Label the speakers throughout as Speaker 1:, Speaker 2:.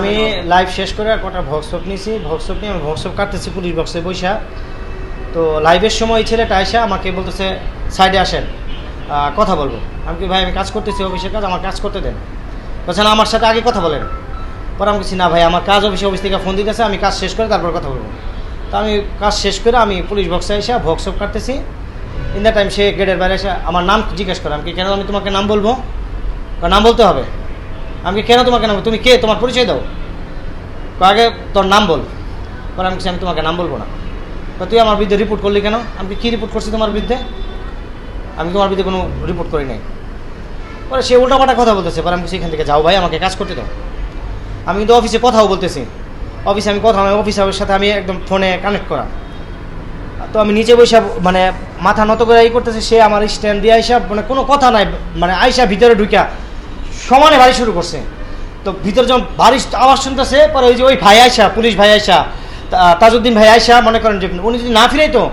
Speaker 1: আমি লাইভ শেষ করে কটা ভক্সপ নিয়েছি, ভক্সপ নিয়ে আমি ভক্সপ কাটতেছি পুলিশ বক্সে বৈশা। তো লাইভের সময় ছেলেটা আয়সা আমাকে বলতেছে সাইডে আসেন, কথা বলবো। আমি কি ভাই আমি কাজ করতেছি, অফিসের কাজ, আমার কাজ করতে দেন। বলছে না আমার সাথে আগে কথা বলেন। পরে আমি বলছি না ভাই আমার কাজ, অফিস থেকে ফোন দিতেছে, আমি কাজ শেষ করে তারপর কথা বলবো। তো আমি কাজ শেষ করে আমি পুলিশ বক্সে এসে ভক্সপ কাটতেছি। ইন দ্য টাইম সে গেটের বাইরে এসে আমার নাম জিজ্ঞেস করে। আমি কি কেন আমি তোমাকে নাম বলবো? নাম বলতে হবে। আমি কেন তোমাকে নাম, তুমি কে, তোমার পরিচয় দাও। আগে তোর নাম বল। পরে আমি আমি তোমাকে নাম বলবো না। তুই আমার বিরুদ্ধে রিপোর্ট করলি কেন? আমি কি রিপোর্ট করছি তোমার বিরুদ্ধে? আমি তোমার বিরুদ্ধে কোনো রিপোর্ট করি নাই। পরে সে উল্টাপাল্টা কথা বলতেছে। পরে আমি সেখান থেকে যাও ভাই, আমাকে কাজ করতে দাও। আমি কিন্তু অফিসে কথাও বলতেছি, অফিসে আমি কথা, অফিসারের সাথে আমি একদম ফোনে কানেক্ট করা। তো আমি নিচে বসে মানে মাথা নত করে করতেছে, সে আমার স্ট্যান্ড দিয়ে আইসা মানে কোনো কথা নাই, মানে আইসা ভিতরে ঢুকা সমানে বাড়ি শুরু করছে। তো ভিতরে যখন বাড়ির আওয়াজ শুনতেছে, পরে ওই যে ওই ভাই আয়সা, পুলিশ ভাই আয়সা, তাজউদ্দিন ভাই আয়সা, মনে করেন যে উনি যদি না ফিরাই তো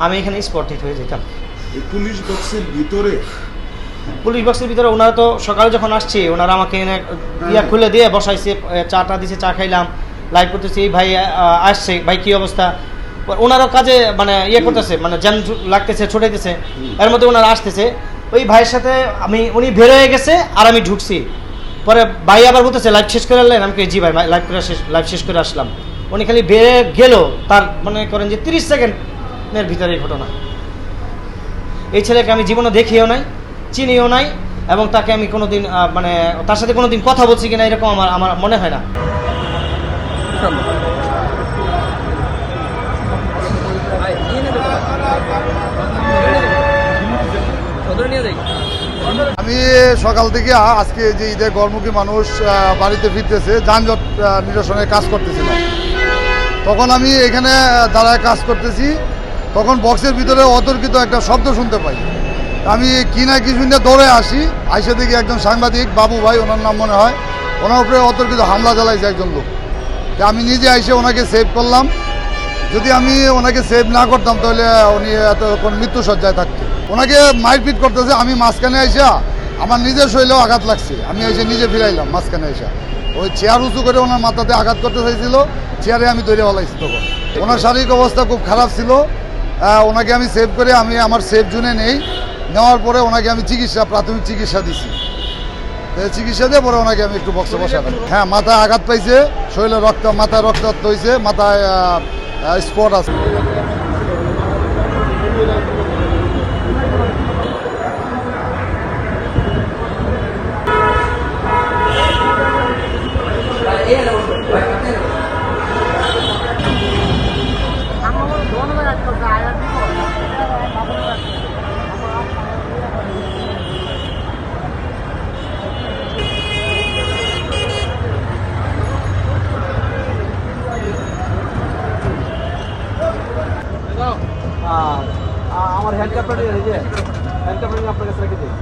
Speaker 1: আমি এখানে স্পট হিট হয়ে যেতাম।
Speaker 2: পুলিশ বক্সের ভিতরে
Speaker 1: ওনারা তো সকালে যখন আসছে ওনারা আমাকে ইয়া খুলে দিয়ে বসাইছে, চাটা দিছে, চা খাইলাম, লাইভ করতেছি। এই ভাই আসছে, ভাই কি অবস্থা? ওনারও কাজে মানে ইয়ে করতেছে, মানে জ্যাম লাগতেছে, ছুটাইতেছে, এর মধ্যে ওনারা আসতেছে। ওই ভাইয়ের সাথে উনি বের হয়ে গেছে আর আমি ঢুকছি। পরে ভাই আবার বলতেছে লাইভ শেষ করে আসলেন? আমি জি ভাই লাইভ শেষ করে আসলাম। উনি খালি বের গেল, তার মনে করেন যে 30 সেকেন্ডের ভিতরে এই ঘটনা। এই ছেলেকে আমি জীবনে দেখিও নাই, চিনিও নাই, এবং তাকে আমি কোনোদিন মানে তার সাথে কোনোদিন কথা বলছি কিনা এরকম আমার মনে হয় না।
Speaker 3: আমি সকাল থেকে আজকে যে ঈদের গরমুখী মানুষ বাড়িতে ফিরতেছে, যানজট নিরসনের কাজ করতেছিলাম। তখন আমি এখানে দাঁড়ায় কাজ করতেছি, তখন বক্সের ভিতরে অতর্কিত একটা শব্দ শুনতে পাই। আমি কি না কি শুনে দৌড়ে আসি, আইসে দেখি একজন সাংবাদিক বাবু ভাই, ওনার নাম মনে হয়, ওনার উপরে অতর্কিত হামলা চালাইছে একজন লোক। আমি নিজে আইসে ওনাকে সেভ করলাম। যদি আমি ওনাকে সেভ না করতাম তাহলে উনি এতক্ষণ মৃত্যুসজ্জায় থাকতো। ওনাকে মারপিট করতেছে, আমি মাঝখানে আইসা আমার নিজের শরীরেও আঘাত লাগছে, আমি এসে নিজে ফিরাইলাম মাঝখানে আইসা। ওই চেয়ার উঁচু করে ওনার মাথাতে আঘাত করতে চাইছিল, চেয়ারে আমি ধরে ফেলাইছি। তখন ওনার শারীরিক অবস্থা খুব খারাপ ছিল। ওনাকে আমি সেভ করে আমি আমার সেভ জোনে নেওয়ার পরে ওনাকে আমি প্রাথমিক চিকিৎসা দিছি। চিকিৎসা দিয়ে পরে ওনাকে আমি একটু বক্সে বসালাম। হ্যাঁ, মাথায় আঘাত পাইছে, শরীরে মাথায় রক্তাক্ত হয়েছে, মাথায় স্পট আছে।
Speaker 4: আমার হ্যান্ডকাপটা নিয়ে আপনার কাছে রেখে দিই।